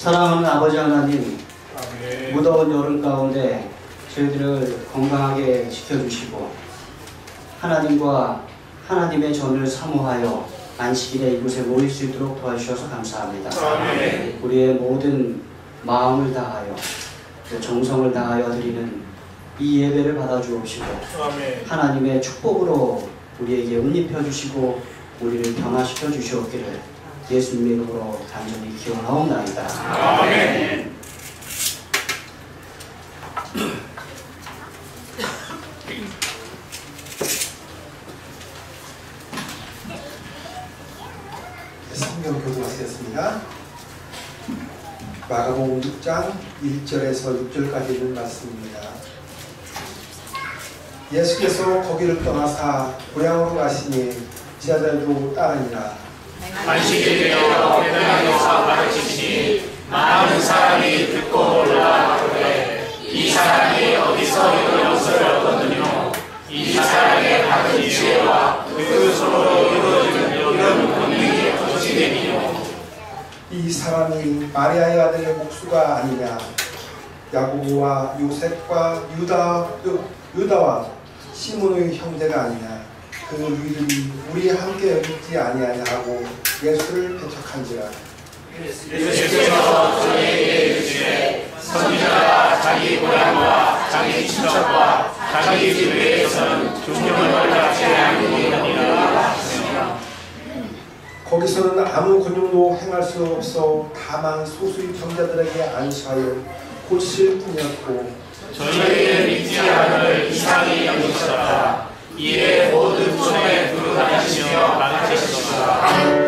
사랑하는 아버지 하나님, 아멘. 무더운 여름 가운데 저희들을 건강하게 지켜주시고 하나님과 하나님의 전을 사모하여 안식일에 이곳에 모일 수 있도록 도와주셔서 감사합니다. 아멘. 우리의 모든 마음을 다하여 정성을 다하여 드리는 이 예배를 받아주옵시고 아멘. 하나님의 축복으로 우리에게 은입혀 주시고 우리를 변화시켜 주시옵기를 예수님의 이름으로 간절히 기원하옵나이다. 아멘. 성경 교독하시겠습니다. 마가복음 6장 1절에서 6절까지 있는 말씀입니다. 예수께서 거기를 떠나사 고향으로 가시니 제자들도 따르니라. 안식일 되어 베드로가 가르치시니 많은 사람이 듣고 놀라되 이 사람이 어디서 이런 영서를 얻었느냐. 이 사람의 받은 지혜와 그 손으로 이루어지는 이런 권능이 어찌 되니요. 이 사람이 마리아의 아들 목수가 아니냐. 야고보와 요셉과 유다와 시몬의 형제가 아니냐. 그 이름이 우리 함께 여기지 아니하냐 하고 예수를 배척한지라. 예수께서 저에게 이르시되 선지자가 자기 고향과 자기 친척과 자기 집에서는 존경을 받지 아니하니라 하시니라. 거기서는 아무 근육도 행할 수 없어 다만 소수의 병자들에게 안수하여 고칠 뿐이었고 저희에게 믿지 않을 이상이 여기셨다. 이에 모든 손에 두루 다니시며 가르치시더라.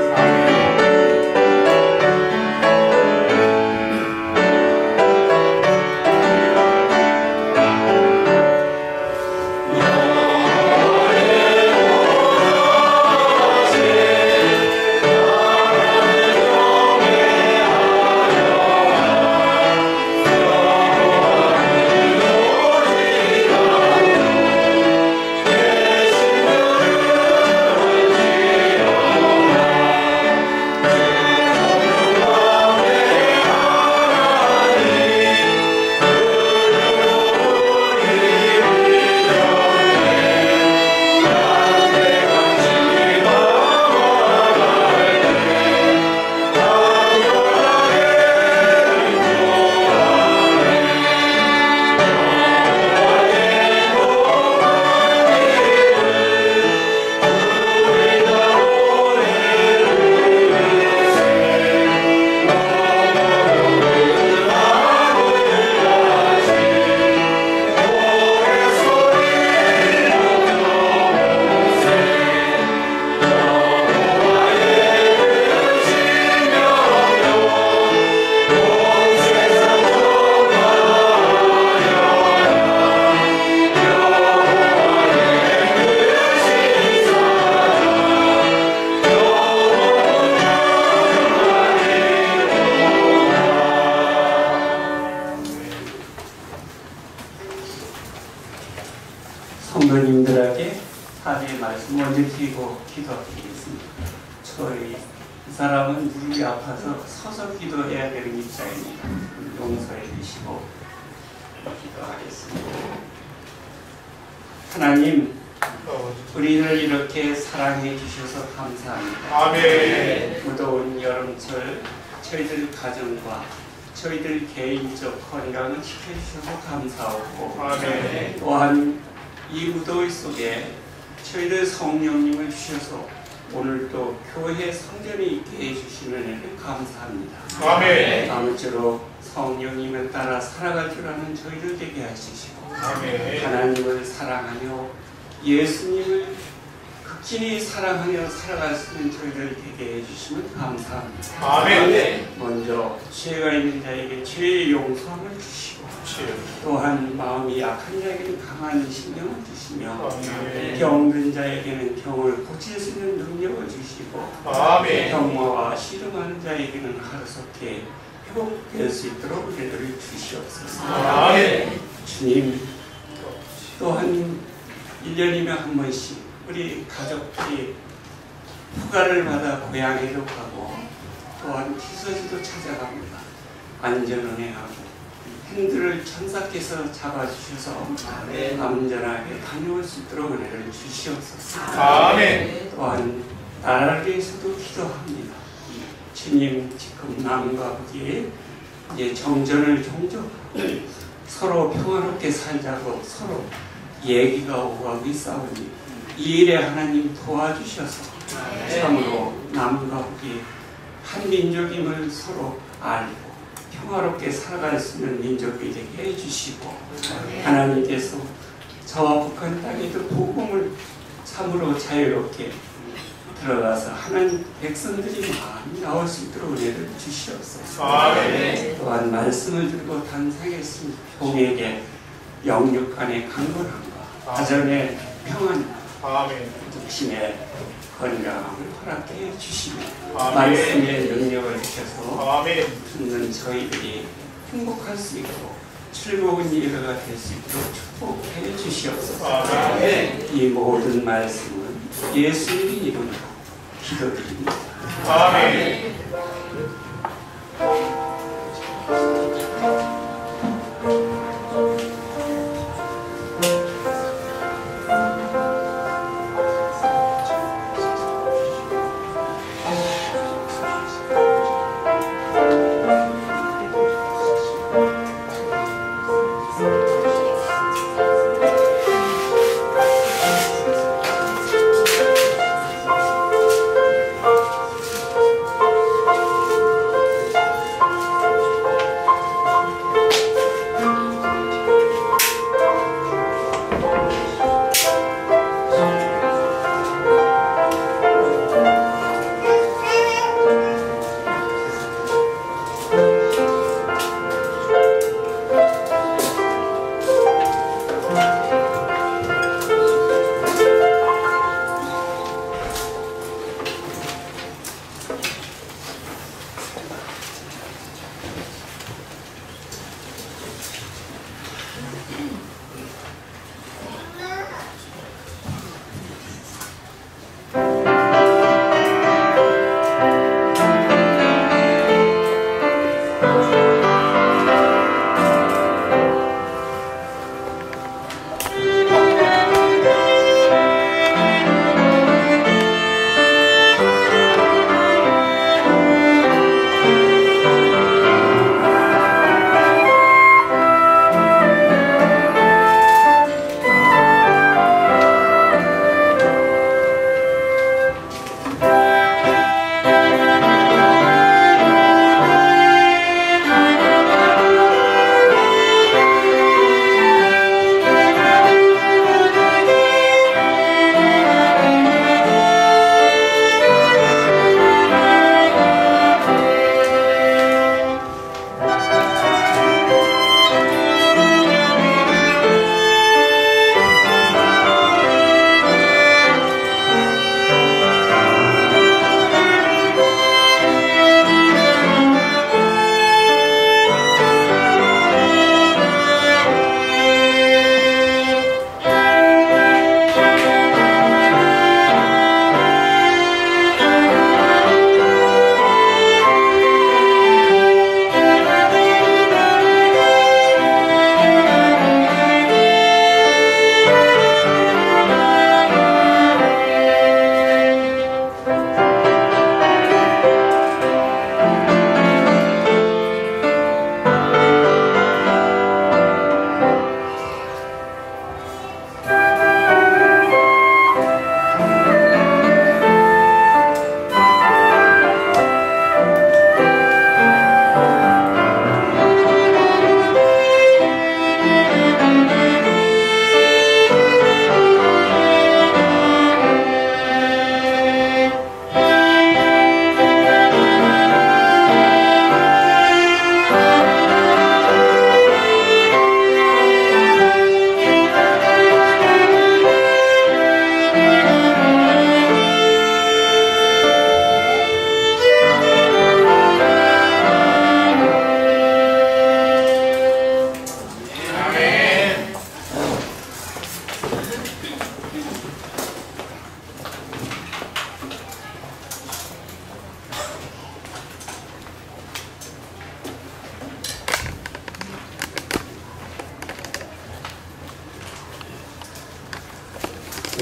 성도님들에게 하나님의 말씀 먼저 드리고 기도드리겠습니다. 저희 이 사람은 무릎이 아파서 서서 기도해야 되는 입장입니다. 용서해 주시고 기도하겠습니다. 하나님, 우리를 이렇게 사랑해 주셔서 감사합니다. 아멘. 무더운 여름철 저희들 가정과 저희들 개인적 건강을 지켜주셔서 감사하고 아멘. 또한 이 무더위 속에 저희들 성령님을 주셔서 오늘도 교회 성전에 있게 해주시는 일을 감사합니다. 아멘. 아무쪼록 성령님을 따라 살아갈 줄 아는 저희들 되게 하시고 아멘. 하나님을 사랑하며 예수님을 극진히 사랑하며 살아갈 수 있는 저희들 되게 해주시면 감사합니다. 아멘. 먼저 죄가 있는 자에게 죄의 용서함을 주시고 또한 마음이 약한 자에게는 강한 신령을 주시며 아멘. 병든 자에게는 병을 고칠 수 있는 능력을 주시고 아멘. 병마와 씨름하는 자에게는 하루속히 회복될 수 있도록 우리들을 주시옵소서. 아멘. 주님, 또한 1년이면 한 번씩 우리 가족들이 휴가를 받아 고향에도 가고 또한 티서지도 찾아갑니다. 안전운행하고 핸들을 천사께서 잡아주셔서 안전하게 다녀올 수 있도록 은혜를 주시옵소서. 아멘. 또한 나라를 위해서도 기도합니다. 주님 지금 남과 북이 이제 정전을 종족하고 서로 평화롭게 살자고 서로 얘기가 오고 가고 있사오니 이 일에 하나님 도와주셔서 참으로 남과 북이 한 민족임을 서로 알고 평화롭게 살아갈 수 있는 민족이 되게 해주시고 하나님께서 저와 북한 땅에도 복음을 참으로 자유롭게 들어가서 하나님 백성들이 많이 나올 수 있도록 은혜를 주시옵소서. 아멘. 또한 말씀을 들고 단상했으니 종에게 영육간의 강건함과 가정의 평안과 아멘. 육신의 건강함을 허락해 주시며 아멘. 말씀의 능력을 주셔서 아멘. 듣는 저희들이 행복할 수 있고 즐거운 예배가 될 수 있도록 축복해 주시옵소서. 아멘. 이 모든 말씀은 예수님의 이름으로 기도드립니다. 아멘.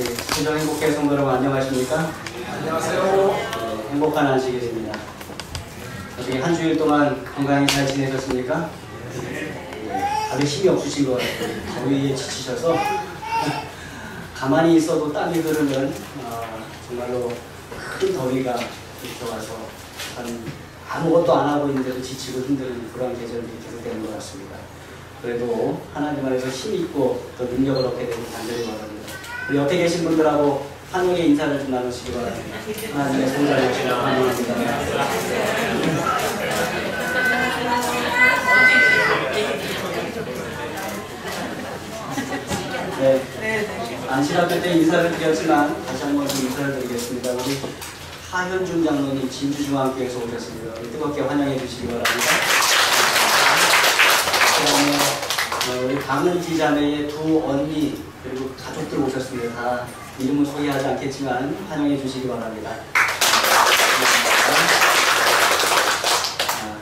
구정 행복회 성도 여러분 안녕하십니까? 안녕하세요. 네, 행복한 안식일입니다. 어떻게 한 주일 동안 건강히 잘 지내셨습니까? 네, 다들 힘이 없으신 것 같아요. 더위에 지치셔서 가만히 있어도 땀이 흐르는 정말로 큰 더위가 이렇게 와서 아무것도 안 하고 있는데도 지치고 힘든 그런 계절이 계속되는 것 같습니다. 그래도 하나님 안에서 힘이 있고 또 능력을 얻게 되길 간절히 바랍니다. 우리 옆에 계신 분들하고 한국의 인사를 좀 나누시기 바랍니다. 하나님의 성자이시라 환영합니다. 네, 안식학교 때 인사를 드렸지만 다시 한번 좀 인사를 드리겠습니다. 우리 하현중 장로님 진주중앙교회에서 오셨습니다. 뜨겁게 환영해 주시기 바랍니다. 그다음에 우리 강은지 자매의 두 언니 그리고 가족들 오셨습니다. 다 이름은 소개하지 않겠지만 환영해 주시기 바랍니다.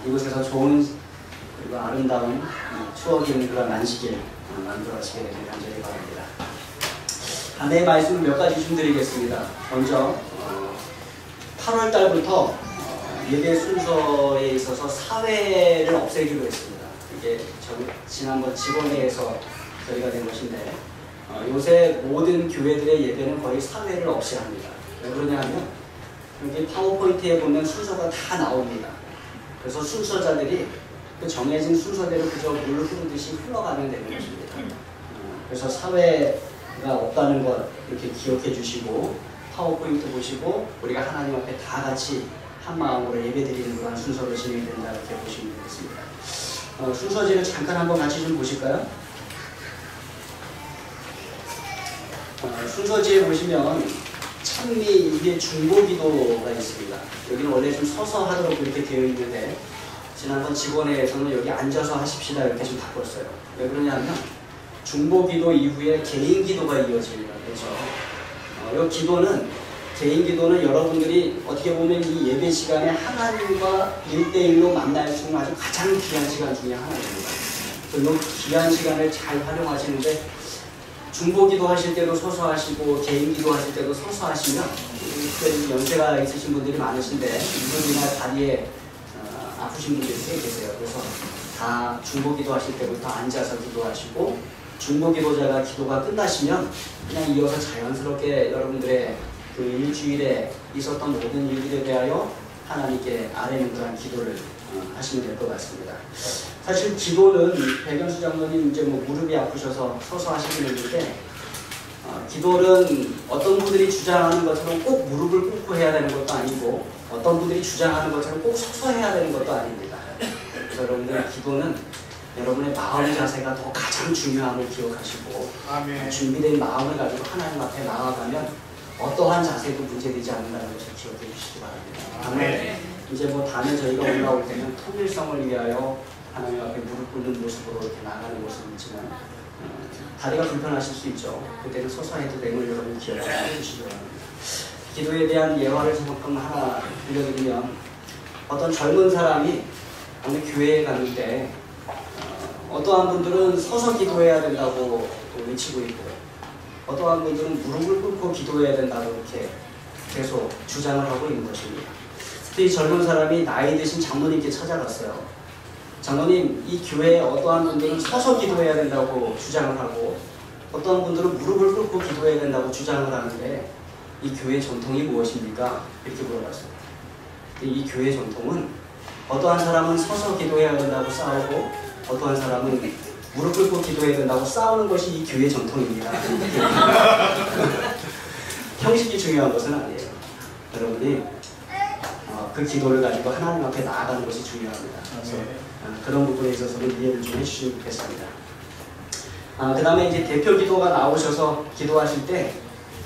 이곳에서 좋은 그리고 아름다운 추억이 있는 그런 안식일 만들어지게 되길 간절히 바랍니다. 내 말씀을 몇 가지 좀 드리겠습니다. 먼저 8월 달부터 예배 순서에 있어서 사회를 없애기로 했습니다. 이게 지난번 직원회에서 저희가 된 것인데 요새 모든 교회들의 예배는 거의 사회를 없이 합니다. 왜 그러냐 하면 여기 파워포인트에 보면 순서가 다 나옵니다. 그래서 순서자들이 그 정해진 순서대로 그저 물 흐르듯이 흘러가면 되는 것입니다. 그래서 사회가 없다는 것 이렇게 기억해 주시고 파워포인트 보시고 우리가 하나님 앞에 다 같이 한 마음으로 예배드리는 그런 순서로 진행된다 이렇게 보시면 되겠습니다. 순서지를 잠깐 한번 같이 좀 보실까요? 순서지에 보시면 찬미 위에 중보기도가 있습니다. 여기는 원래 좀 서서 하도록 이렇게 되어 있는데 지난번 직원회에서는 여기 앉아서 하십시다 이렇게 좀 바꿨어요. 왜 그러냐면 중보기도 이후에 개인기도가 이어집니다. 그렇죠? 이 기도는 개인기도는 여러분들이 어떻게 보면 이 예배 시간에 하나님과 1대1로 만날 수 있는 아주 가장 귀한 시간 중에 하나입니다. 그래서 이 귀한 시간을 잘 활용하시는데 중보기도 하실 때도 서서 하시고 개인기도 하실 때도 서서 하시면 연세가 있으신 분들이 많으신데 이분이나 다리에 아프신 분들이 꽤 계세요. 그래서 다 중보기도 하실 때부터 앉아서 기도하시고 중보기도자가 기도가 끝나시면 그냥 이어서 자연스럽게 여러분들의 그 일주일에 있었던 모든 일들에 대하여 하나님께 아뢰는 기도를 하시면 될 것 같습니다. 사실 기도는 백연수 장로님 이제 무릎이 아프셔서 서서 하시는 일인데 기도는 어떤 분들이 주장하는 것처럼 꼭 무릎을 꿇고 해야 되는 것도 아니고 어떤 분들이 주장하는 것처럼 꼭 서서 해야 되는 것도 아닙니다. 그래서 여러분들 기도는 여러분의 마음 자세가 더 가장 중요함을 기억하시고 아멘. 준비된 마음을 가지고 하나님 앞에 나아가면 어떠한 자세도 문제되지 않는다는 것을 기억해 주시기 바랍니다. 아멘. 이제 다음에 저희가 올라올 때는 통일성을 위하여 하나님 앞에 무릎 꿇는 모습으로 이렇게 나가는 모습이 있지만 다리가 불편하실 수 있죠. 그때는 서서 해도 됨을 여러분 기억해 주시기 바랍니다. 기도에 대한 예화를 조금 하나 들려드리면 어떤 젊은 사람이 어느 교회에 갔는데 어떠한 분들은 서서 기도해야 된다고 외치고 있고 어떠한 분들은 무릎을 꿇고 기도해야 된다고 이렇게 계속 주장을 하고 있는 것입니다. 이 젊은 사람이 나이 드신 장로님께 찾아갔어요. 장로님, 이 교회에 어떠한 분들은 서서 기도해야 된다고 주장을 하고 어떠한 분들은 무릎을 꿇고 기도해야 된다고 주장을 하는데 이 교회 전통이 무엇입니까? 이렇게 물어봤어요. 이 교회 전통은 어떠한 사람은 서서 기도해야 된다고 싸우고 어떠한 사람은 무릎 꿇고 기도해야 된다고 싸우는 것이 이 교회 전통입니다. 형식이 중요한 것은 아니에요. 여러분이 그 기도를 가지고 하나님 앞에 나아가는 것이 중요합니다. 그래서 그런 부분에 있어서는 이해를 좀 해주시면 좋겠습니다. 그 다음에 이제 대표 기도가 나오셔서 기도하실 때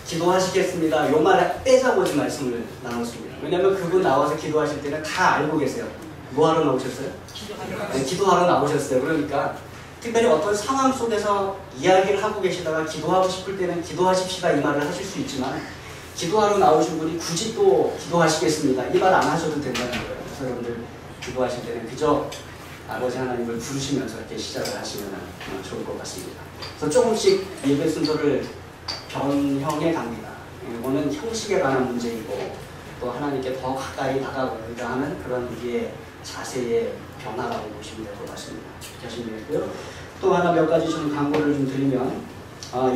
기도하시겠습니다. 요 말 빼자고지 말씀을 나눴습니다. 왜냐하면 그분 나와서 기도하실 때는 다 알고 계세요. 뭐 하러 나오셨어요? 네, 기도하러 나오셨어요. 그러니까 특별히 어떤 상황 속에서 이야기를 하고 계시다가 기도하고 싶을 때는 기도하십시다 이 말을 하실 수 있지만 기도하러 나오신 분이 굳이 또 기도하시겠습니다 이 말 안 하셔도 된다는 거예요. 그래서 여러분들 기도하실 때는 그저 아버지 하나님을 부르시면서 이렇게 시작을 하시면 좋을 것 같습니다. 그래서 조금씩 예배 순서를 변형해 갑니다. 이거는 형식에 관한 문제이고 또 하나님께 더 가까이 다가오고자 하는 그런 우리의 자세의 변화라고 보시면 될 것 같습니다. 하시면 또 하나 몇 가지 좀 광고를 좀 드리면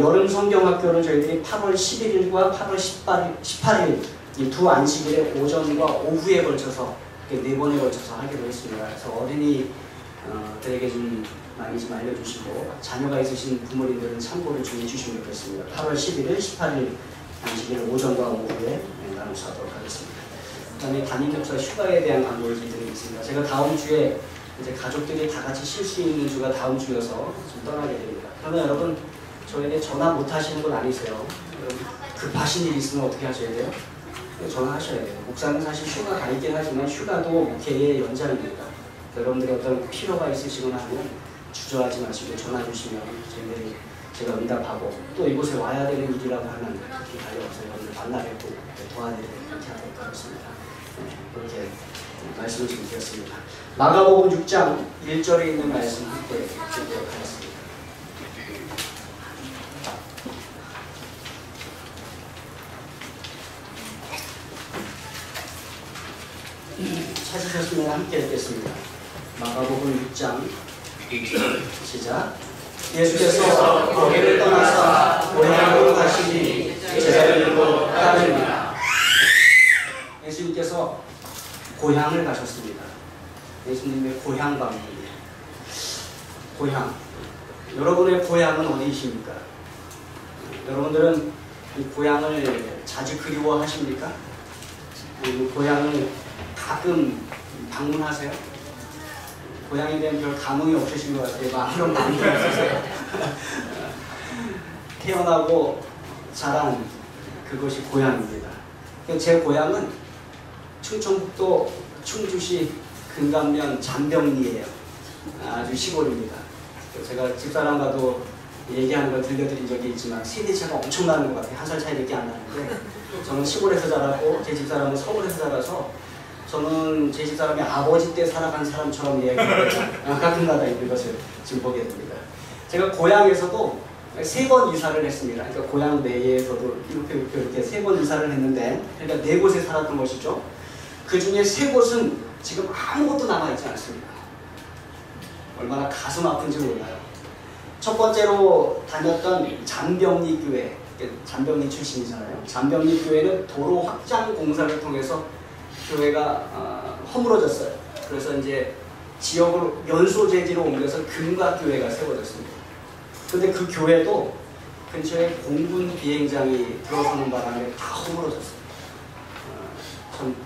여름 성경학교를 저희들이 8월 11일과 8월 18일 이 두 안식일에 오전과 오후에 걸쳐서 4번에 걸쳐서 하기로 했습니다. 그래서 어린이들에게 좀 많이 좀 알려주시고 자녀가 있으신 부모님들은 참고를 좀 해주시면 좋겠습니다. 8월 11일, 18일 안식일을 오전과 오후에 나눠서 하도록 하겠습니다. 그 다음에 담임 목사 휴가에 대한 광고를 드리겠습니다. 제가 다음 주에 이제 가족들이 다 같이 쉴 수 있는 주가 다음 주여서 좀 떠나게 됩니다. 그러나 여러분 저에게 전화 못 하시는 분 아니세요? 급하신 일 있으면 어떻게 하셔야 돼요? 전화하셔야 돼요. 목사는 사실 휴가 가 있긴 하지만 휴가도 목회의 연장입니다. 여러분들이 어떤 필요가 있으시거나 하면 주저하지 마시고 전화 주시면 저희들이 제가 응답하고 또 이곳에 와야 되는 일이라고 하면 특히 달려와서 여러분들 만나뵙고 도와드리고 그렇게 하도록 하겠습니다. 그렇게 말씀을 좀 드렸습니다. 마가복음 6장 1절에 있는 말씀 함께 읽도록 하겠습니다. 찾으셨으면 함께 읽겠습니다. 마가복음 6장 1절 시작. 예수께서 거기를 떠나서 고향으로 가시니 제자들도 따르니라. 예수님께서 고향을 가셨습니다. 예수님의 고향 방문이에요. 고향. 여러분의 고향은 어디이십니까? 여러분들은 이 고향을 자주 그리워하십니까? 이 고향을 가끔 방문하세요? 고향에 대한 별 감흥이 없으신 것 같아요. 아무런 감흥이 없으세요. 태어나고 자란 그것이 고향입니다. 제 고향은 충청북도 충주시 금감면 잠병리예요. 아주 시골입니다. 제가 집사람과도 얘기하는 걸 들려드린 적이 있지만 세대차가 엄청나는 것 같아요. 한 살 차이밖에 안 나는데 저는 시골에서 자라고 제 집사람은 서울에서 자라서 저는 제 집사람이 아버지 때 살아간 사람처럼 이야기합니다. 가끔가다 있는 것을 지금 보게 됩니다. 제가 고향에서도 3번 이사를 했습니다. 그러니까 고향 내에서도 이렇게 3번 이사를 했는데, 그러니까 4곳에 살았던 것이죠. 그 중에 3곳은 지금 아무것도 남아있지 않습니다. 얼마나 가슴 아픈지 몰라요. 첫 번째로 다녔던 잠병리 교회, 잠병리 출신이잖아요. 잠병리 교회는 도로 확장 공사를 통해서 교회가 허물어졌어요. 그래서 이제 지역을 연소 재지로 옮겨서 금각교회가 세워졌습니다. 근데 그 교회도 근처에 공군 비행장이 들어서는 바람에 다 허물어졌어요. 참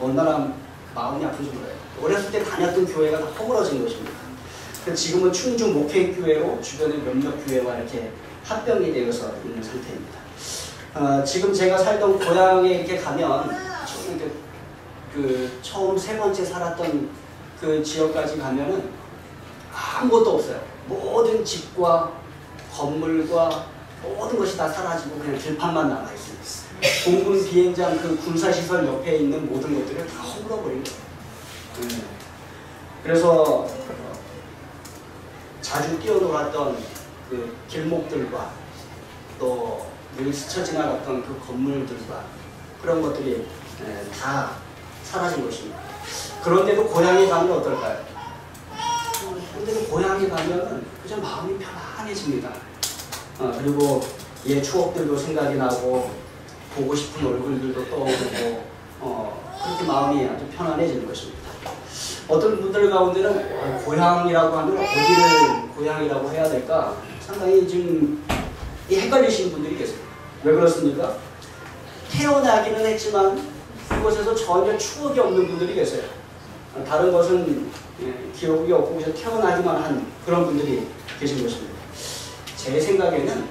얼마나 마음이 아픈지 몰라요. 어렸을 때 다녔던 교회가 다 허물어진 것입니다. 지금은 충주 목회교회로 주변의 몇몇 교회와 이렇게 합병이 되어서 있는 상태입니다. 지금 제가 살던 고향에 이렇게 가면 처음 3번째 살았던 그 지역까지 가면은 아무것도 없어요. 모든 집과 건물과 모든 것이 다 사라지고 그냥 들판만 남아 있습니다. 공군 비행장 그 군사시설 옆에 있는 모든 것들을 다 허물어버린 거예요. 그래서 자주 뛰어놀았던 그 길목들과 또 늘 스쳐 지나갔던 그 건물들과 그런 것들이 다 사라진 것입니다. 그런데도 고향에 가면 어떨까요? 그런데도 고향에 가면 그저 마음이 편안해집니다. 그리고 옛 추억들도 생각이 나고 보고 싶은 얼굴들도 떠오르고 그렇게 마음이 아주 편안해지는 것입니다. 어떤 분들 가운데는 고향이라고 하면 어디를 고향이라고 해야 될까 상당히 좀 헷갈리시는 분들이 계세요. 왜 그렇습니까? 태어나기는 했지만 그곳에서 전혀 추억이 없는 분들이 계세요. 다른 것은 기억이 없고 그냥 태어나기만 한 그런 분들이 계신 것입니다. 제 생각에는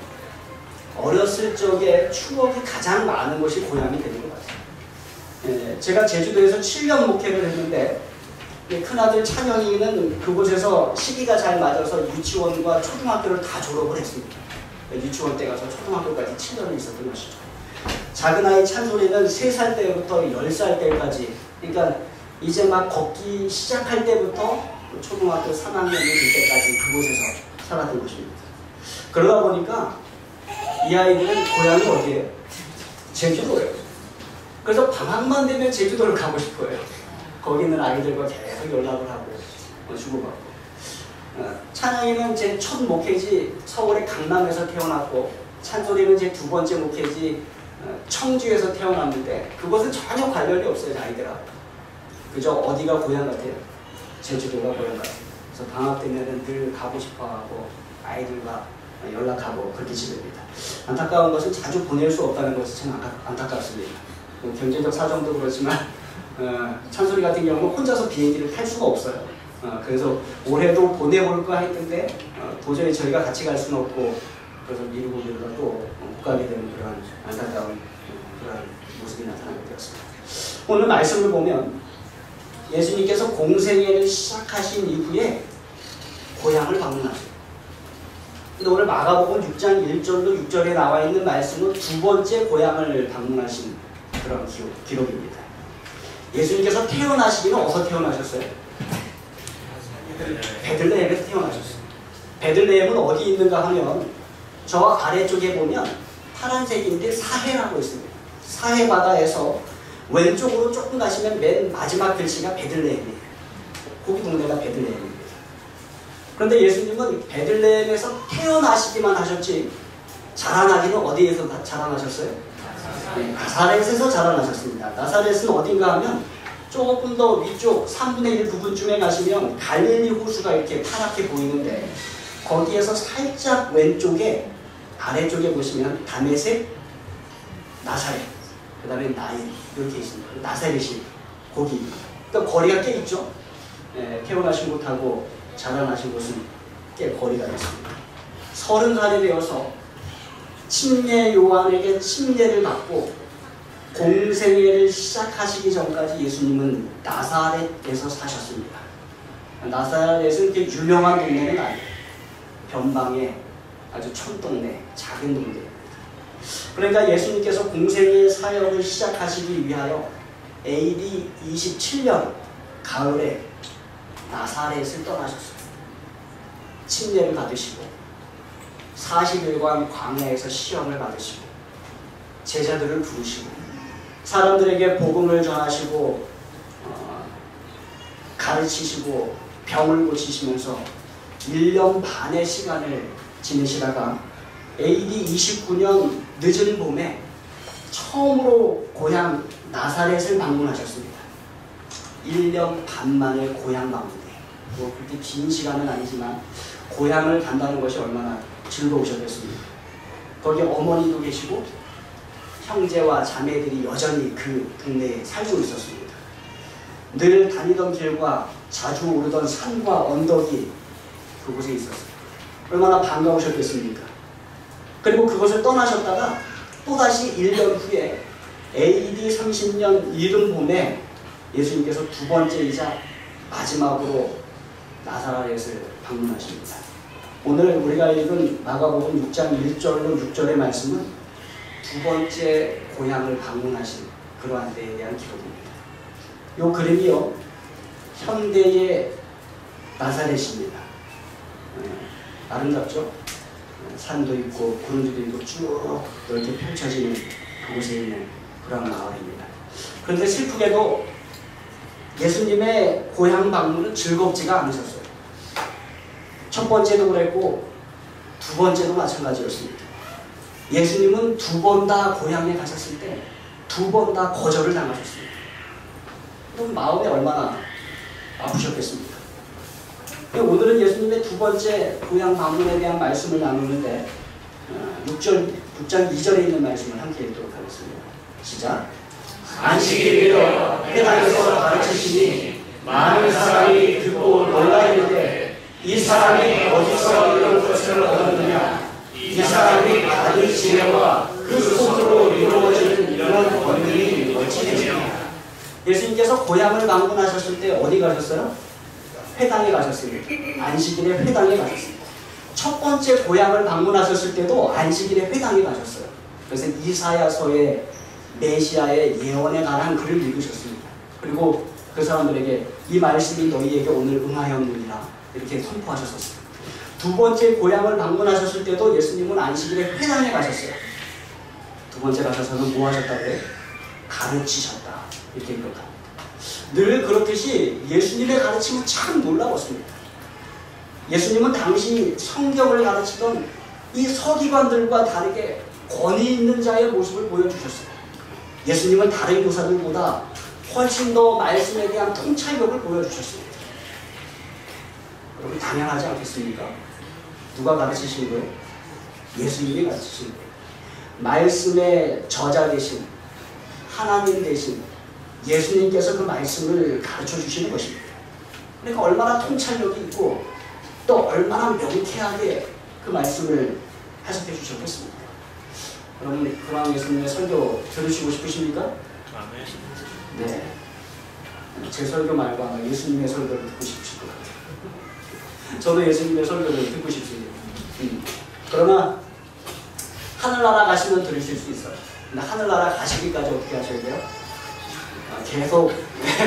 어렸을 적에 추억이 가장 많은 것이 고향이 되는 것 같아요. 제가 제주도에서 7년 목회를 했는데 큰아들 찬영이는 그곳에서 시기가 잘 맞아서 유치원과 초등학교를 다 졸업을 했습니다. 유치원 때 가서 초등학교까지 7년을 있었던 것이죠. 작은아이 찬솔이는 3살 때부터 10살 때까지, 그러니까 이제 막 걷기 시작할 때부터 초등학교 3학년이 될 때까지 그곳에서 살았던 것입니다. 그러다 보니까 이 아이들은 고향이 어디예요? 제주도예요. 그래서 방학만 되면 제주도를 가고 싶어요. 거기 있는 아이들과 계속 연락을 하고 주고받고. 찬양이는 제 첫 목회지 서울의 강남에서 태어났고, 찬소리는 제 두 번째 목회지 청주에서 태어났는데 그것은 전혀 관련이 없어요. 아이들하고. 그저 어디가 고향 같아요? 제주도가 고향 같아요. 그래서 방학 되면 늘 가고 싶어하고 아이들과 연락하고 그렇게 지냅니다. 안타까운 것은 자주 보낼 수 없다는 것이 참 안타깝습니다. 경제적 사정도 그렇지만 찬소리 같은 경우는 혼자서 비행기를 탈 수가 없어요. 그래서 올해도 보내볼까 했는데 도저히 저희가 같이 갈 수는 없고, 그래서 미루고 또 못 가게 되는 그런 안타까운 그런 모습이 나타나게 되었습니다. 오늘 말씀을 보면 예수님께서 공생애를 시작하신 이후에 고향을 방문하세요. 근데 오늘 마가복음 6장 1절로 6절에 나와 있는 말씀은 두 번째 고향을 방문하신 그런 기록입니다. 예수님께서 태어나시기는 어디서 태어나셨어요? 베들레헴에서 태어나셨어요. 베들레헴은 어디 있는가 하면 저 아래쪽에 보면 파란색인데 사해라고 있습니다. 사해 바다에서 왼쪽으로 조금 가시면 맨 마지막 글씨가 베들레헴이에요. 거기 동네가 베들레헴입니다. 그런데 예수님은 베들레헴에서 태어나시기만 하셨지 자라나기는 어디에서 자라나셨어요? 나사렛에서 자라나셨습니다. 나사렛은 어딘가 하면 조금 더 위쪽 3분의 1 부분쯤에 가시면 갈릴리 호수가 이렇게 파랗게 보이는데 거기에서 살짝 왼쪽에 아래쪽에 보시면 다메섹, 나사렛, 그 다음에 나인 이렇게 있습니다. 나사렛이 거기입니다. 그러니까 거리가 꽤 있죠. 태어나신 곳하고 자라나신 곳은 꽤 거리가 있습니다. 30살이 되어서 침례 요한에게 침례를 받고 공생애를 시작하시기 전까지 예수님은 나사렛에서 사셨습니다. 나사렛은 그렇게 유명한 동네는 아니에요. 변방의 아주 촌동네, 작은 동네입니다. 그러니까 예수님께서 공생애 사역을 시작하시기 위하여 AD 27년 가을에 나사렛을 떠나셨어요. 침례를 받으시고 40일간 광야에서 시험을 받으시고 제자들을 부르시고 사람들에게 복음을 전하시고 가르치시고 병을 고치시면서 1년 반의 시간을 지내시다가 AD 29년 늦은 봄에 처음으로 고향 나사렛을 방문하셨습니다. 1년 반 만에 고향 방문이에요. 뭐 그렇게 긴 시간은 아니지만 고향을 간다는 것이 얼마나 즐거우셨겠습니까? 거기 어머니도 계시고 형제와 자매들이 여전히 그 동네에 살고 있었습니다. 늘 다니던 길과 자주 오르던 산과 언덕이 그곳에 있었어요. 얼마나 반가우셨겠습니까? 그리고 그것을 떠나셨다가 또다시 1년 후에 AD 30년 이른 봄에 예수님께서 두 번째이자 마지막으로 나사렛을 방문하십니다. 오늘 우리가 읽은 마가복음 6장 1절로 6절의 말씀은 두 번째 고향을 방문하신 그러한 때에 대한 기록입니다. 이 그림이요, 현대의 나사렛입니다. 아름답죠? 산도 있고 구름도 있고 쭉 넓게 펼쳐지는 그곳에 있는 그런 마을입니다. 그런데 슬프게도 예수님의 고향 방문은 즐겁지가 않으셨어요. 첫 번째도 그랬고 두 번째도 마찬가지였습니다. 예수님은 두 번 다 고향에 가셨을 때 두 번 다 거절을 당하셨습니다. 그럼 마음이 얼마나 아프셨겠습니까? 오늘은 예수님의 두 번째 고향 방문에 대한 말씀을 나누는데 6장 2절에 있는 말씀을 함께 읽도록 하겠습니다. 시작. 안식일이여 회당에서 가르치시니 많은 사람이 듣고 놀라 이르되 이 사람이 어디서 이런 것을 얻었느냐, 이 사람이 받은 지혜와 그 손으로 이루어지는 이런 권능이 어찌 되느냐. 예수님께서 고향을 방문하셨을 때 어디 가셨어요? 회당에 가셨습니다. 안식일에 회당에 가셨습니다. 첫 번째 고향을 방문하셨을 때도 안식일에 회당에 가셨어요. 그래서 이사야서의 메시아의 예언에 관한 글을 읽으셨습니다. 그리고 그 사람들에게 이 말씀이 너희에게 오늘 응하였느니라 이렇게 선포하셨었습니다. 두 번째 고향을 방문하셨을 때도 예수님은 안식일에 회당에 가셨어요. 두 번째 가셔서는 뭐 하셨다고요? 가르치셨다. 이렇게 기록합니다. 늘 그렇듯이 예수님의 가르침은 참 놀라웠습니다. 예수님은 당시 성경을 가르치던 이 서기관들과 다르게 권위 있는 자의 모습을 보여주셨어요. 예수님은 다른 교사들보다 훨씬 더 말씀에 대한 통찰력을 보여주셨습니다. 여러분 당연하지 않겠습니까? 누가 가르치신 거예요? 예수님이 가르치신 거예요. 말씀의 저자 되신 하나님 되신 예수님께서 그 말씀을 가르쳐 주시는 것입니다. 그러니까 얼마나 통찰력이 있고 또 얼마나 명쾌하게 그 말씀을 해석해 주셨겠습니까? 여러분 그런 예수님의 설교 들으시고 싶으십니까? 네. 제 설교 말고 아마 예수님의 설교를 듣고 싶으실 것 같아요. 저도 예수님의 설교를 듣고 싶습니다. 그러나 하늘나라 가시면 들으실 수 있어요. 근데 하늘나라 가시기까지 어떻게 하셔야 돼요? 계속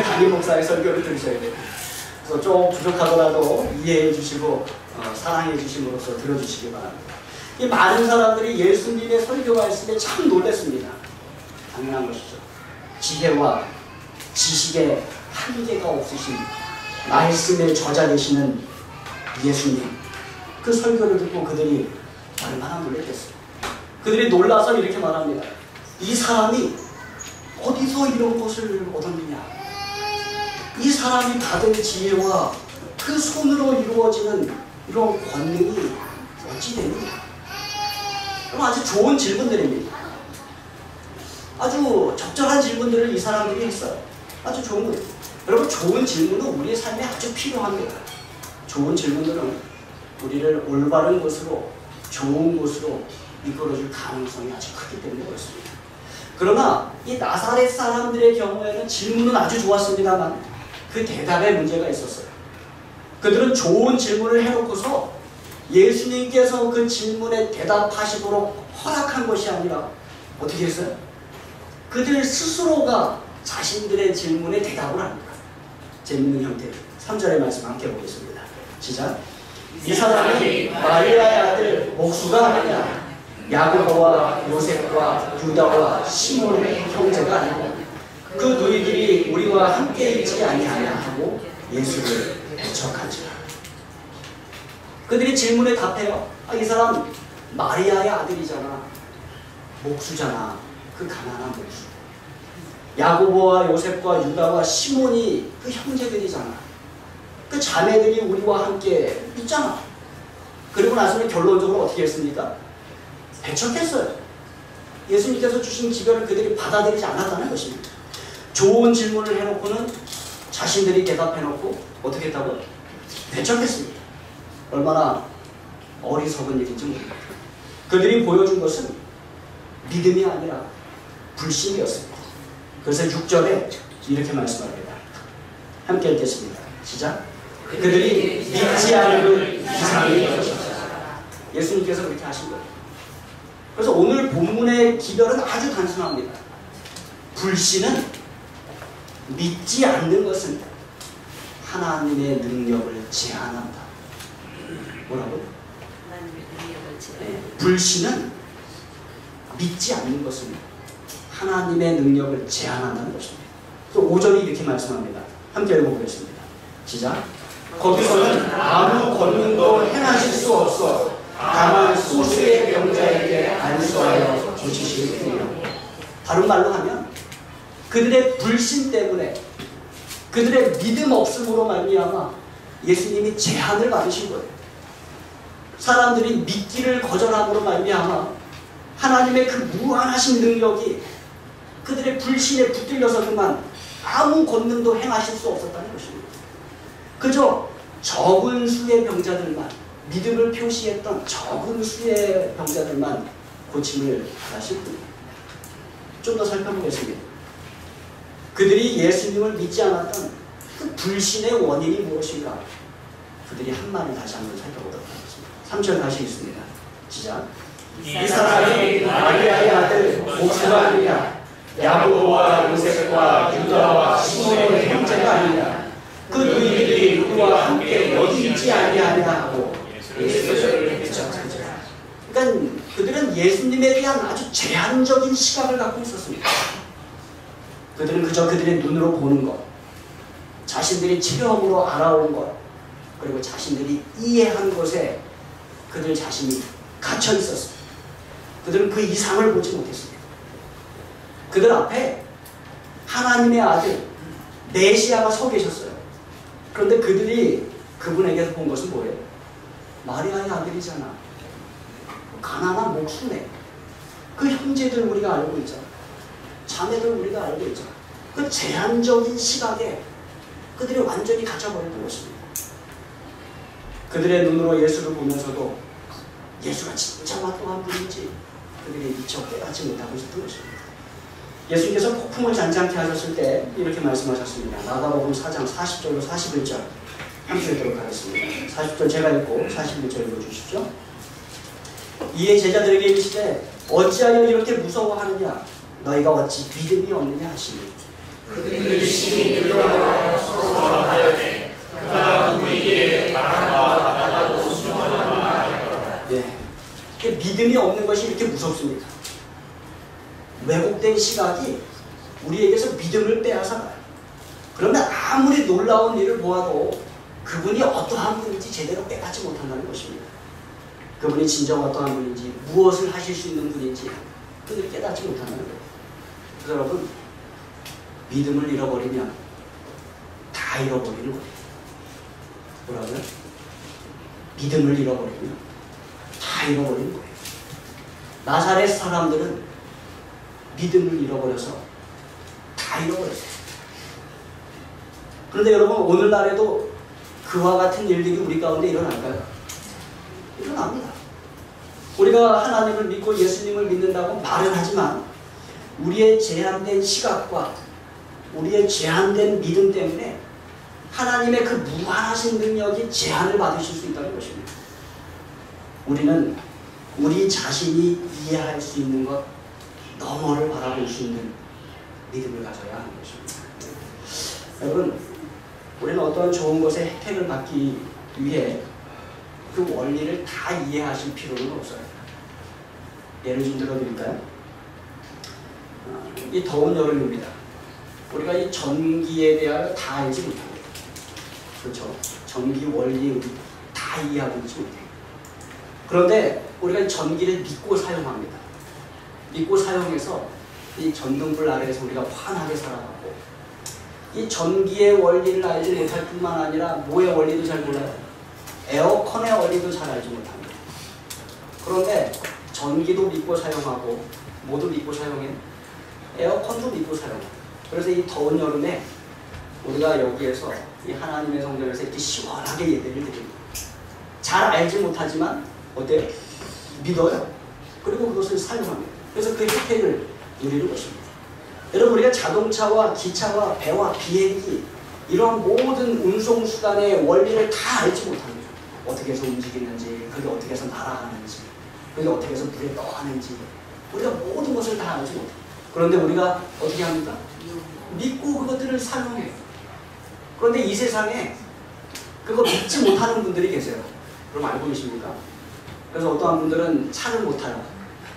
담임 목사의 설교를 들으셔야 돼요. 그래서 좀 부족하더라도 이해해 주시고 사랑해 주심으로써 들어주시기 바랍니다. 이 많은 사람들이 예수님의 설교 말씀에 참 놀랐습니다. 당연한 것이죠. 지혜와 지식에 한계가 없으신 말씀의 저자 되시는 예수님, 그 설교를 듣고 그들이 얼마나 놀랐겠어요. 그들이 놀라서 이렇게 말합니다. 이 사람이 어디서 이런 것을 얻었느냐? 이 사람이 받은 지혜와 그 손으로 이루어지는 이런 권능이 어찌 되느냐? 그럼 아주 좋은 질문들입니다. 아주 적절한 질문들을 이 사람들이 했어요. 아주 좋은 거예요. 여러분 좋은 질문은 우리의 삶에 아주 필요합니다. 좋은 질문들은 우리를 올바른 곳으로 좋은 곳으로 이끌어줄 가능성이 아주 크기 때문에 그렇습니다. 그러나 이 나사렛 사람들의 경우에는 질문은 아주 좋았습니다만 그 대답에 문제가 있었어요. 그들은 좋은 질문을 해놓고서 예수님께서 그 질문에 대답하시도록 허락한 것이 아니라 어떻게 했어요? 그들 스스로가 자신들의 질문에 대답을 합니다. 재밌는 형태. 3절의 말씀 함께 보겠습니다. 시작. 이 사람이 마리아의 아들 목수가 아니냐? 야고보와 요셉과 유다와 시몬의 형제가 아니고 그 너희들이 우리와 함께 있지 아니하냐 하고 예수를 배척한지라. 그들이 질문에 답해요. 이 사람 마리아의 아들이잖아. 목수잖아. 그 가난한 목수. 야고보와 요셉과 유다와 시몬이 그 형제들이잖아. 그 자매들이 우리와 함께 있잖아. 그리고 나서는 결론적으로 어떻게 했습니까? 배척했어요. 예수님께서 주신 기별을 그들이 받아들이지 않았다는 것입니다. 좋은 질문을 해놓고는 자신들이 대답해놓고 어떻게 했다고요? 배척했습니다. 얼마나 어리석은 일인지 모릅니다. 그들이 보여준 것은 믿음이 아니라 불신이었습니다. 그래서 6절에 이렇게 말씀합니다. 함께 읽겠습니다. 시작. 그들이 믿지 않는 이상이 것이다. 예수님께서 그렇게 하신 거예요. 그래서 오늘 본문의 기별은 아주 단순합니다. 불신은 믿지 않는 것은 하나님의 능력을 제한한다. 뭐라고요? 불신은 믿지 않는 것은 하나님의 능력을 제한한다는 것입니다. 또 5절이 이렇게 말씀합니다. 함께 읽어보겠습니다. 시작. 거기서는 아무 권능도 행하실 수 없어 다만 소수의 병자에게 안수하여 고치실 뿐이요. 다른 말로 하면 그들의 불신 때문에 그들의 믿음 없음으로 말미암아 예수님이 제한을 받으신 거예요. 사람들이 믿기를 거절함으로 말미암아 하나님의 그 무한하신 능력이 그들의 불신에 붙들려서 그만 아무 권능도 행하실 수 없었다는 것입니다. 그저 적은 수의 병자들만, 믿음을 표시했던 적은 수의 병자들만 고침을 받으실 뿐입니다. 좀 더 살펴보겠습니다. 그들이 예수님을 믿지 않았던 그 불신의 원인이 무엇인가? 그들이 한 말을 다시 한번 살펴보도록 하겠습니다. 3절 다시 읽습니다. 시작. 이 사람이 마리아의 아들 목수가 아니냐? 야고보와 요셉과 유다와 시몬의 형제가 아니냐? 그 너희들이 우리와 함께 여기 있지 아니하냐 하고 예수를 예수님에 대한 아주 제한적인 시각을 갖고 있었습니다. 그들은 그저 그들의 눈으로 보는 것, 자신들이 체험으로 알아온 것, 그리고 자신들이 이해한 것에 그들 자신이 갇혀 있었습니다. 그들은 그 이상을 보지 못했습니다. 그들 앞에 하나님의 아들 메시아가 서 계셨어요. 그런데 그들이 그분에게서 본 것은 뭐예요? 마리아의 아들이잖아. 가난한 목수네. 그 형제들 우리가 알고 있잖아. 자매들 우리가 알고 있잖아. 그 제한적인 시각에 그들이 완전히 갇혀버렸던 것입니다. 그들의 눈으로 예수를 보면서도 예수가 진짜 마땅한 분인지 그들이 미처 깨닫지 못하고 있었던 것입니다. 예수님께서 폭풍을 잔잔케 하셨을 때 이렇게 말씀하셨습니다. 마가복음 4장 40절로 41절 함께 읽도록 하겠습니다. 40절 제가 읽고 41절 읽어주십시오. 이에 제자들에게 이르시되 어찌하여 이렇게 무서워하느냐? 너희가 어찌 믿음이 없느냐 하시니 그들이 심히 늘어나며 서로 하여되 그가 우리에게 바람과 바다도 순종하노라 하였더라. 예, 믿음이 없는 것이 이렇게 무섭습니다. 왜곡된 시각이 우리에게서 믿음을 빼앗아가요. 그런데 아무리 놀라운 일을 보아도 그분이 어떠한 분인지 제대로 깨닫지 못한다는 것입니다. 그분이 진정 어떠한 분인지 무엇을 하실 수 있는 분인지 그들이 깨닫지 못한다는 거예요. 그래서 여러분 믿음을 잃어버리면 다 잃어버리는 거예요. 뭐라고요? 믿음을 잃어버리면 다 잃어버리는 거예요. 나사렛 사람들은 믿음을 잃어버려서 다 잃어버렸어요. 그런데 여러분 오늘날에도 그와 같은 일들이 우리 가운데 일어날까요? 일어납니다. 우리가 하나님을 믿고 예수님을 믿는다고 말은 하지만 우리의 제한된 시각과 우리의 제한된 믿음 때문에 하나님의 그 무한하신 능력이 제한을 받으실 수 있다는 것입니다. 우리는 우리 자신이 이해할 수 있는 것 너머를 바라볼 수 있는 믿음을 가져야 하는 것입니다. 여러분, 우리는 어떤 좋은 것의 혜택을 받기 위해 그 원리를 다 이해하실 필요는 없어요. 예를 좀 들어드릴까요? 이 더운 여름입니다. 우리가 이 전기에 대하여 다 알지 못합니다. 그렇죠? 전기 원리 다 이해하고 있지 못해요. 그런데 우리가 이 전기를 믿고 사용합니다. 믿고 사용해서 이 전등불 아래에서 우리가 환하게 살아가고 이 전기의 원리를 알지 못할 뿐만 아니라 뭐의 원리도 잘 몰라요. 에어컨의 원리도 잘 알지 못합니다. 그런데 전기도 믿고 사용하고 뭐도 믿고 사용해요. 에어컨도 믿고 사용해요. 그래서 이 더운 여름에 우리가 여기에서 이 하나님의 성전에서 이렇게 시원하게 예배를 드립니다. 잘 알지 못하지만 어때요? 믿어요. 그리고 그것을 사용합니다. 그래서 그 혜택을 누리는 것입니다. 여러분 우리가 자동차와 기차와 배와 비행기 이러한 모든 운송수단의 원리를 다 알지 못합니다. 어떻게 해서 움직이는지, 그게 어떻게 해서 날아가는지, 그게 어떻게 해서 물에 떠하는지 우리가 모든 것을 다 알지 못합니다. 그런데 우리가 어떻게 합니까? 믿고 그것들을 사용해요. 그런데 이 세상에 그거 믿지 못하는 분들이 계세요. 그럼 알고 계십니까? 그래서 어떠한 분들은 차를 못 타요.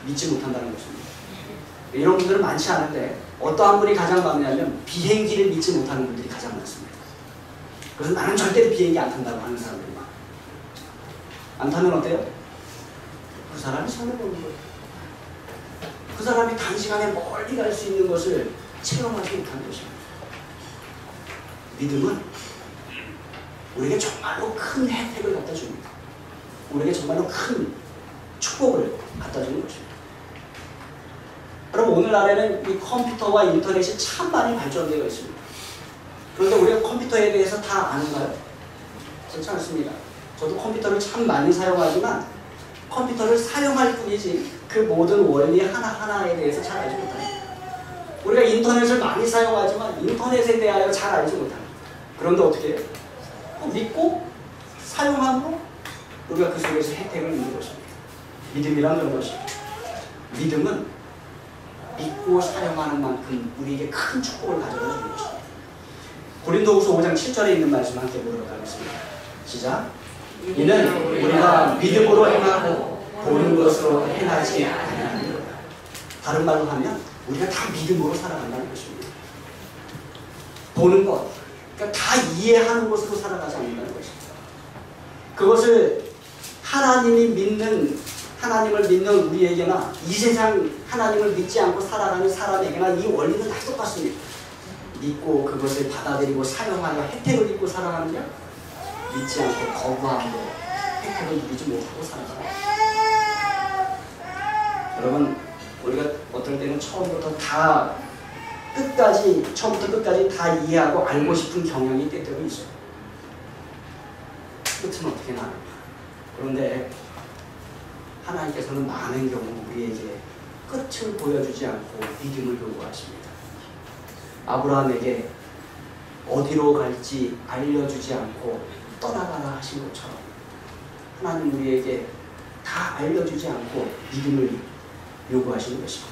믿지 못한다는 것입니다. 이런 분들은 많지 않은데 어떠한 분이 가장 많냐면 비행기를 믿지 못하는 분들이 가장 많습니다. 그래서 나는 절대로 비행기 안 탄다고 하는 사람들이 많아요. 안 타면 어때요? 그 사람이 손해보는 거예요. 그 사람이 단시간에 멀리 갈 수 있는 것을 체험하지 못하는 것입니다. 믿음은 우리에게 정말로 큰 혜택을 갖다 줍니다. 우리에게 정말로 큰 축복을 갖다 주는 것입니다. 여러분 오늘날에는 이 컴퓨터와 인터넷이 참 많이 발전되어 있습니다. 그런데 우리가 컴퓨터에 대해서 다 아는가요? 그렇지 않습니다. 저도 컴퓨터를 참 많이 사용하지만 컴퓨터를 사용할 뿐이지 그 모든 원리 하나하나에 대해서 잘 알지 못합니다. 우리가 인터넷을 많이 사용하지만 인터넷에 대하여 잘 알지 못합니다. 그런데 어떻게 해요? 믿고 사용함으로 우리가 그 속에서 혜택을 누리는 것입니다. 믿음이란 그런 것입니다. 믿음은 믿고 사용하는 만큼 우리에게 큰 축복을 가져다 주는 것입니다. 고린도후서 5장 7절에 있는 말씀 함께 보도록 하겠습니다. 시작. 이는 우리가 믿음으로 행하고 보는 것으로 행하지 않으니 다른 말로 하면 우리가 다 믿음으로 살아간다는 것입니다. 보는 것, 그러니까 다 이해하는 것으로 살아가지 않는다는 것입니다. 그것을 하나님을 믿는 우리에게나 이 세상 하나님을 믿지 않고 살아가는 사람에게나 이 원리는 다 똑같습니다. 믿고 그것을 받아들이고 사용하여 혜택을 입고 살아가느냐, 믿지 않고 거부하고 혜택을 누리지 못하고 살아가는. 여러분, 우리가 어떨 때는 처음부터 끝까지 다 이해하고 알고 싶은 경향이 때때로 있어요. 끝은 어떻게 나는가. 그런데 하나님께서는 많은 경우 우리에게 끝을 보여주지 않고 믿음을 요구하십니다. 아브라함에게 어디로 갈지 알려주지 않고 떠나가라 하신 것처럼 하나님 우리에게 다 알려주지 않고 믿음을 요구하시는 것입니다.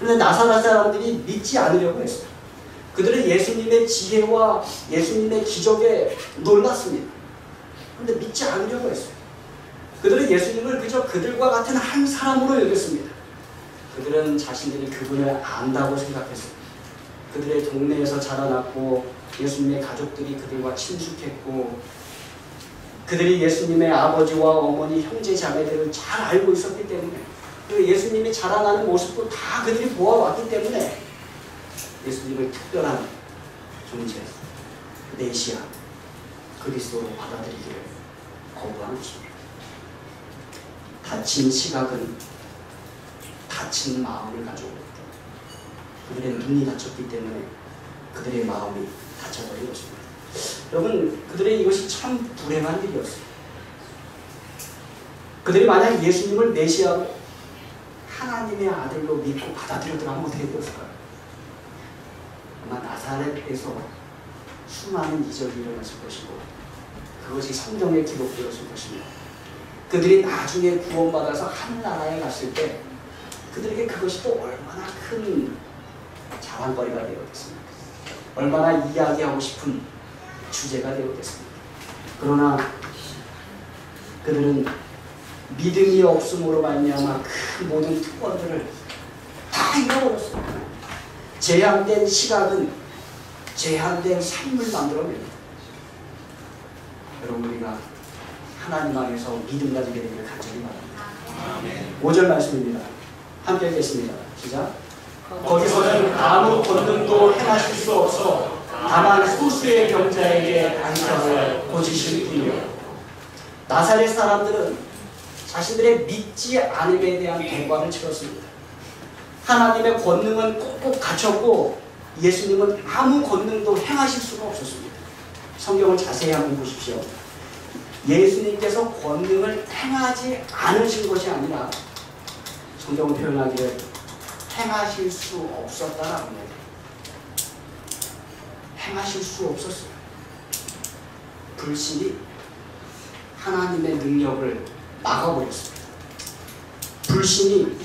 그런데 나사렛 사람들이 믿지 않으려고 했어요. 그들은 예수님의 지혜와 예수님의 기적에 놀랐습니다. 그런데 믿지 않으려고 했어요. 그들은 예수님을 그저 그들과 같은 한 사람으로 여겼습니다. 그들은 자신들이 그분을 안다고 생각했어요. 그들의 동네에서 자라났고 예수님의 가족들이 그들과 친숙했고 그들이 예수님의 아버지와 어머니, 형제, 자매들을 잘 알고 있었기 때문에 그리고 예수님이 자라나는 모습도 다 그들이 보아왔기 때문에 예수님을 특별한 존재, 메시아, 그리스도로 받아들이기를 거부한 것입니다. 다친 시각은 다친 마음을 가지고 있고 그들의 눈이 다쳤기 때문에 그들의 마음이 다쳐버린 것입니다. 여러분, 그들의 이것이 참 불행한 일이었어요. 그들이 만약 예수님을 메시아로 하나님의 아들로 믿고 받아들였더라면 어떻게 되었을까요? 아마 나사렛에서 수많은 이적이 일어났을 것이고 그것이 성경에 기록되었을 것입니다. 그들이 나중에 구원받아서 하늘나라에 갔을 때 그들에게 그것이 또 얼마나 큰 자랑거리가 되었겠습니까? 얼마나 이야기하고 싶은 주제가 되었겠습니까? 그러나 그들은 믿음이 없음으로 말미암아 그 모든 특권들을 다 잃어버렸습니다. 제한된 시각은 제한된 삶을 만들어냅니다. 여러분, 우리가 하나님 안에서 믿음 가지게 되기를 간절히 바랍니다. 5절 말씀입니다. 함께 읽겠습니다. 시작. 거기서는 아무 권능도 행하실 수 없어 다만 소수의 병자에게 안병을 고치실 뿐이요. 나사렛 사람들은 자신들의 믿지 않음에 대한 대과를 치렀습니다. 하나님의 권능은 꼭꼭 갖췄고 예수님은 아무 권능도 행하실 수가 없었습니다. 성경을 자세히 한번 보십시오. 예수님께서 권능을 행하지 않으신 것이 아니라 성경을 표현하기를 행하실 수 없었다라고 합니다. 행하실 수 없었어요. 불신이 하나님의 능력을 막아버렸습니다. 불신이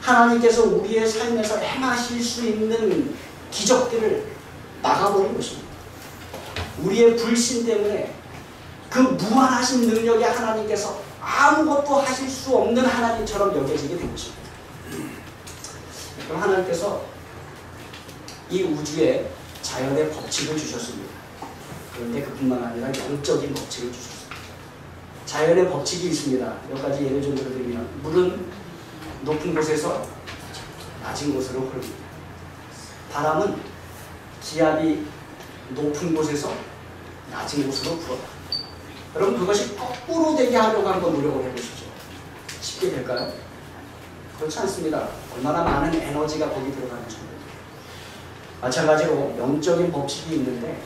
하나님께서 우리의 삶에서 행하실 수 있는 기적들을 막아버린 것입니다. 우리의 불신 때문에 그 무한하신 능력의 하나님께서 아무것도 하실 수 없는 하나님처럼 여겨지게 된 것입니다. 그럼 하나님께서 이 우주에 자연의 법칙을 주셨습니다. 그런데 그뿐만 아니라 영적인 법칙을 주셨습니다. 자연의 법칙이 있습니다. 몇 가지 예를 좀 들어드리면 물은 높은 곳에서 낮은 곳으로 흐릅니다. 바람은 기압이 높은 곳에서 낮은 곳으로 불어요. 여러분, 그것이 거꾸로 되게 하려고 한번 노력을 해보시죠. 쉽게 될까요? 그렇지 않습니다. 얼마나 많은 에너지가 거기 들어가는지. 마찬가지로 영적인 법칙이 있는데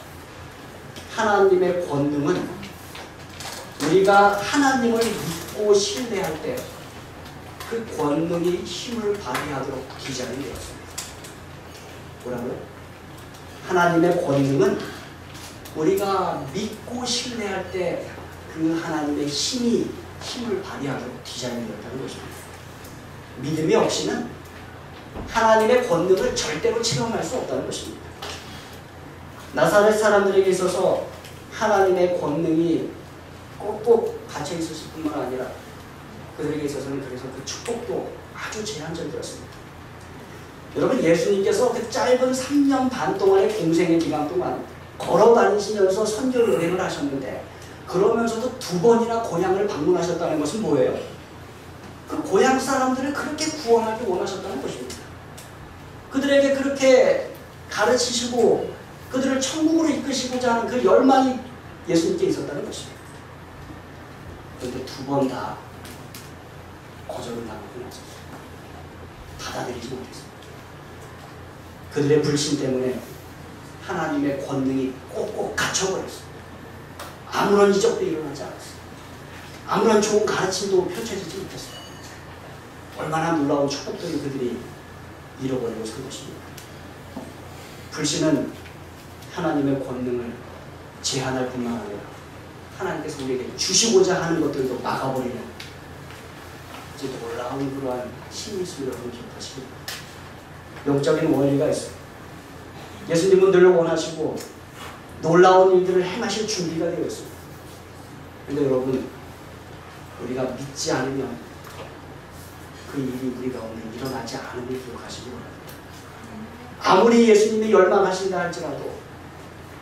하나님의 권능은 우리가 하나님을 믿고 신뢰할 때 그 권능이 힘을 발휘하도록 디자인이 되었습니다. 뭐라고요? 하나님의 권능은 우리가 믿고 신뢰할 때 그 하나님의 힘을 발휘하도록 디자인이 되었다는 것입니다. 믿음이 없이는 하나님의 권능을 절대로 체험할 수 없다는 것입니다. 나사렛 사람들에게 있어서 하나님의 권능이 꼭꼭 갇혀 있었을 뿐만 아니라 그들에게 있어서는 그래서 그 축복도 아주 제한적이었습니다. 여러분, 예수님께서 그 짧은 3년 반 동안의 공생의 기간 동안 걸어 다니시면서 선교 여행을 하셨는데, 그러면서도 2번이나 고향을 방문하셨다는 것은 뭐예요? 그 고향 사람들을 그렇게 구원하기 원하셨다는 것입니다. 그들에게 그렇게 가르치시고 그들을 천국으로 이끄시고자 하는 그 열망이 예수님께 있었다는 것입니다. 그런데 2번 다 거절을 당하고 나섰어요. 받아들이지 못했어요. 그들의 불신 때문에 하나님의 권능이 꼭꼭 갇혀버렸어요. 아무런 이적도 일어나지 않았어요. 아무런 좋은 가르침도 펼쳐지지 못했어요. 얼마나 놀라운 축복들을 그들이 잃어버리고 산 것입니다. 불신은 하나님의 권능을 제한할 뿐만 아니라 하나님께서 우리에게 주시고자 하는 것들도 막아버리는 아주 놀라운 그러한 힘이 있음을 여러분 기억하시기 바랍니다. 영적인 원리가 있어요. 예수님은 늘 원하시고 놀라운 일들을 행하실 준비가 되어 있습니다. 그런데 여러분, 우리가 믿지 않으면 그 일이 우리 가운데 일어나지 않음을 기억하시기 바랍니다. 아무리 예수님이 열망하신다 할지라도,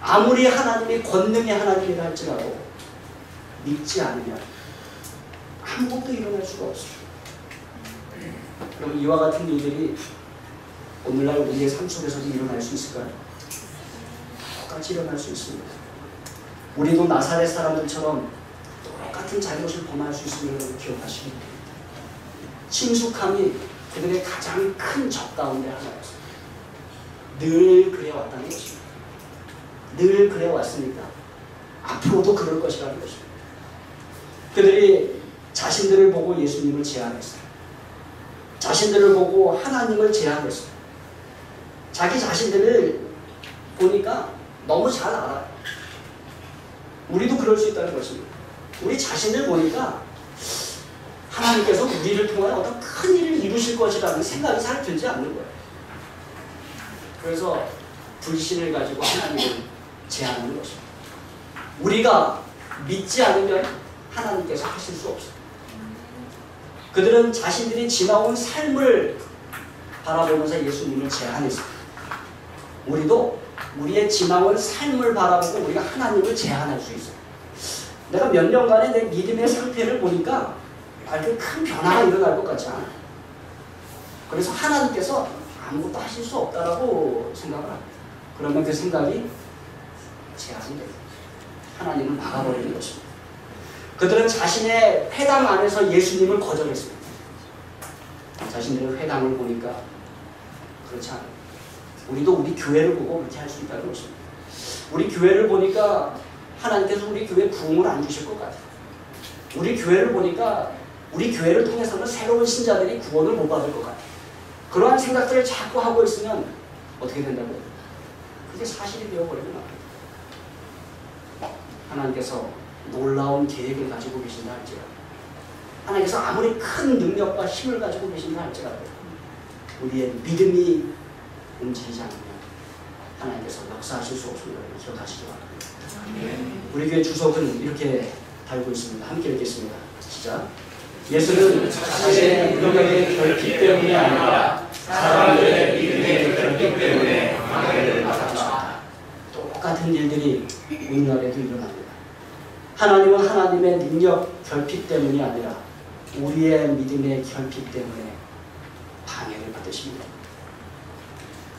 아무리 하나님이 권능의 하나님이라 할지라도 믿지 않으면 아무것도 일어날 수가 없습니다. 그럼 이와 같은 일들이 오늘날 우리의 삶 속에서도 일어날 수 있을까요? 똑같이 일어날 수 있습니다. 우리도 나사렛 사람들처럼 똑같은 잘못을 범할 수 있음을 기억하시기 바랍니다. 친숙함이 그들의 가장 큰 적 가운데 하나였습니다. 늘 그래왔다는 것입니다. 늘 그래왔으니까 앞으로도 그럴 것이라는 것입니다. 그들이 자신들을 보고 예수님을 제안했어요. 자신들을 보고 하나님을 제안했어요. 자기 자신들을 보니까 너무 잘 알아요. 우리도 그럴 수 있다는 것입니다. 우리 자신을 보니까 하나님께서 우리를 통하여 어떤 큰 일을 이루실 것이라는 생각이 잘 들지 않는 거예요. 그래서 불신을 가지고 하나님을 제안하는 것입니다. 우리가 믿지 않으면 하나님께서 하실 수 없어요. 그들은 자신들이 지나온 삶을 바라보면서 예수님을 제안했습니다. 우리도 우리의 지나온 삶을 바라보고 우리가 하나님을 제안할 수 있어요. 내가 몇 년간의 내 믿음의 상태를 보니까 아주 큰 변화가 일어날 것 같지 않아요. 그래서 하나님께서 아무것도 하실 수 없다라고 생각을 합니다. 그러면 그 생각이 제한이 돼요. 하나님을 막아버리는 것입니다. 그들은 자신의 회당 안에서 예수님을 거절했습니다. 자신들의 회당을 보니까 그렇지 않아요. 우리도 우리 교회를 보고 그렇게 할 수 있다는 것입니다. 우리 교회를 보니까 하나님께서 우리 교회에 부흥을 안 주실 것 같아요. 우리 교회를 보니까 우리 교회를 통해서는 새로운 신자들이 구원을 못 받을 것 같아요. 그러한 생각들을 자꾸 하고 있으면 어떻게 된다고요? 그게 사실이 되어버리면 안 돼요. 하나님께서 놀라운 계획을 가지고 계신다 할지라도, 하나님께서 아무리 큰 능력과 힘을 가지고 계신다 할지라도 우리의 믿음이 움직이지 않으면 하나님께서 역사하실 수 없습니다. 기억하시기 바랍니다. 우리 교회 주석은 이렇게 달고 있습니다. 함께 읽겠습니다. 시작. 예수는 자신의 능력의 결핍 때문이 아니라 사람들의 믿음의 결핍 때문에 방해를 받았다. 똑같은 일들이 오늘날에도 일어납니다. 하나님은 하나님의 능력 결핍 때문이 아니라 우리의 믿음의 결핍 때문에 방해를 받으십니다.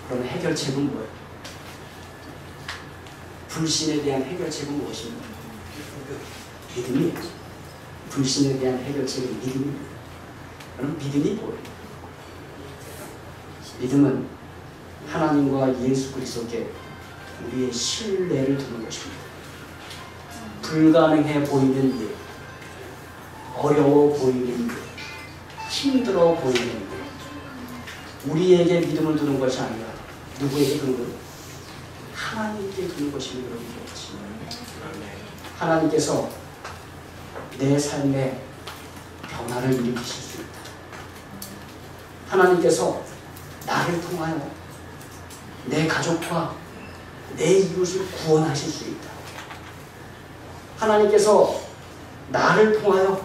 그럼 해결책은 뭐예요? 불신에 대한 해결책은 무엇입니까? 믿음이에요. 불신에 대한 해결책은 믿음입니다. 그럼 믿음이 뭐예요? 믿음은 하나님과 예수 그리스도께 우리의 신뢰를 두는 것입니다. 불가능해 보이는 일, 어려워 보이는 일, 힘들어 보이는 일, 우리에게 믿음을 두는 것이 아니라 누구에게 두는 거예요? 하나님께 두는 것입니다. 하나님께서 내 삶에 변화를 일으키실 수 있다. 하나님께서 나를 통하여 내 가족과 내 이웃을 구원하실 수 있다. 하나님께서 나를 통하여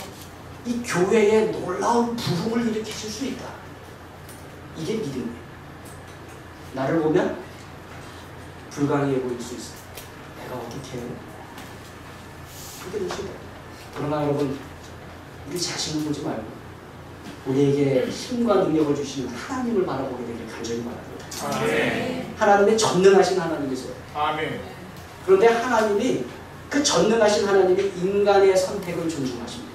이 교회에 놀라운 부흥을 일으키실 수 있다. 이게 믿음이에요. 나를 보면 불가능해 보일 수 있어요. 내가 어떻게 해요? 그게 무슨 그러나 여러분, 우리 자신을 보지 말고 우리에게 힘과 능력을 주시는 하나님을 바라보게 되길 간절히 바랍니다. 아멘. 하나님의 전능하신 하나님이세요. 아멘. 그런데 하나님이 그 전능하신 하나님이 인간의 선택을 존중하십니다.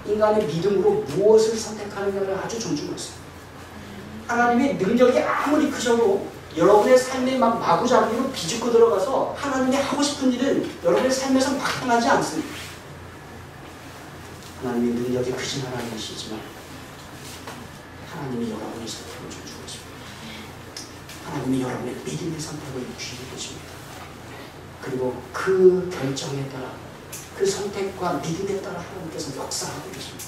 인간의 믿음으로 무엇을 선택하느냐를 아주 존중하세요. 하나님의 능력이 아무리 크셔도 여러분의 삶에 막 마구잡이로 비집고 들어가서 하나님이 하고 싶은 일은 여러분의 삶에서 막 행하지 않습니다. 하나님의 능력이 크신 하나님이시지만 하나님이 여러분의 선택을 존중하십니다. 하나님이 여러분의 믿음의 선택을 귀히 보십니다. 그리고 그 결정에 따라 그 선택과 믿음에 따라 하나님께서 역사하고 계십니다.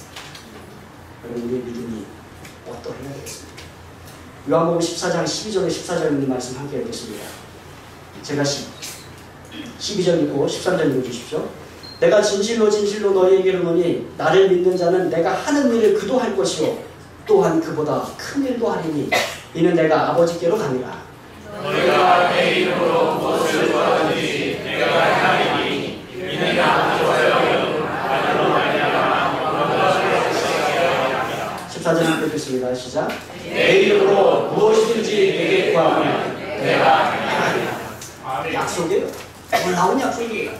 여러분, 우리의 믿음이 어떠해야 되겠습니까? 요한복음 14장 12절에 14절 있는 말씀 함께 읽겠습니다. 제가 12절 읽고 13절 읽어주십시오. 내가 진실로 진실로 너희에게 이르노니 나를 믿는 자는 내가 하는 일을 그도 할 것이요 또한 그보다 큰 일도 하리니 이는 내가 아버지께로 가니라. 너희가 내 이름으로 무엇을 구하든지 내가 행하리니 이는 아버지와여 나로 말미암아 너희가 시작하리라. 14절 함께 읽겠습니다. 시작. 내 이름으로 무엇이든지 내게 구하면 내가 행하리라. 아멘. 약속이에요. 놀라운 약속입니다.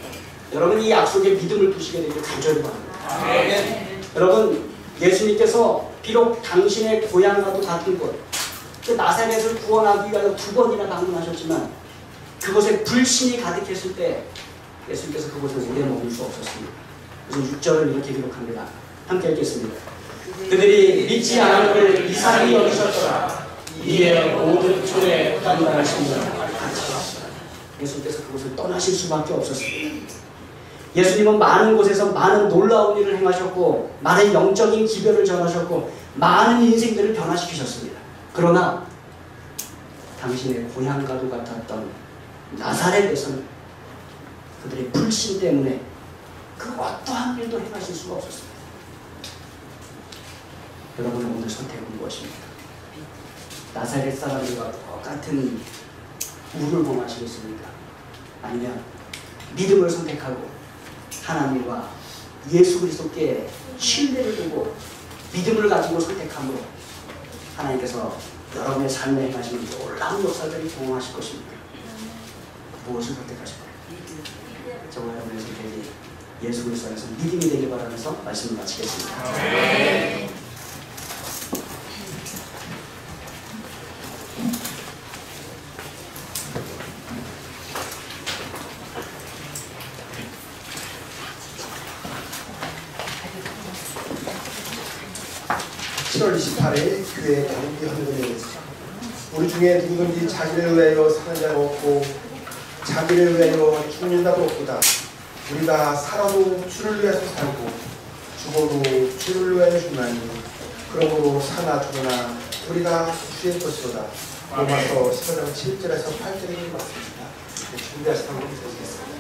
여러분, 이 약속에 믿음을 두시게 되길 간절히 바랍니다. 아멘. 여러분, 예수님께서 비록 당신의 고향과도 같은 곳, 그 나사렛을 구원하기 위하여 2번이나 방문하셨지만 그곳에 불신이 가득했을 때 예수님께서 그곳에 오래 머물 수 없었습니다. 그래서 6절을 이렇게 기록합니다. 함께 읽겠습니다. 그들이 믿지 않음을 이상히 여기셨더라. 이에 모든 촌에 단단하십니다. 예수님께서 그곳을 떠나실 수밖에 없었습니다. 예수님은 많은 곳에서 많은 놀라운 일을 행하셨고 많은 영적인 기별을 전하셨고 많은 인생들을 변화시키셨습니다. 그러나 당신의 고향과도 같았던 나사렛에서는 그들의 불신 때문에 그 어떠한 일도 행하실 수가 없었습니다. 여러분의 오늘 선택은 무엇입니까? 나사렛 사람들과 똑같은 우를 범하시겠습니까? 아니면 믿음을 선택하고 하나님과 예수 그리스도께 신뢰를 두고 믿음을 가지고 선택함으로 하나님께서 여러분의 삶에 행하시는 놀라운 역사들을 경험하실 것입니다. 무엇을 선택하실 거예요? 저와 여러분의 선택이 예수 그리스도 안에서 믿음이 되길 바라면서 말씀을 마치겠습니다. 아멘. (7월 28일) 교회 경기 헌금에 우리 중에 누구든지 자기를 위하여 사는 자가 없고 자기를 위하여 죽는 자도 없도다. 우리가 살아도 주를 위해서 살고 죽어도 주를 위하여 죽나니 그러므로 사나 죽으나 우리가 주의 것이로다. 로마서 15장 7절에서 8절에 맞습니다. 준비하시면 되겠습니다.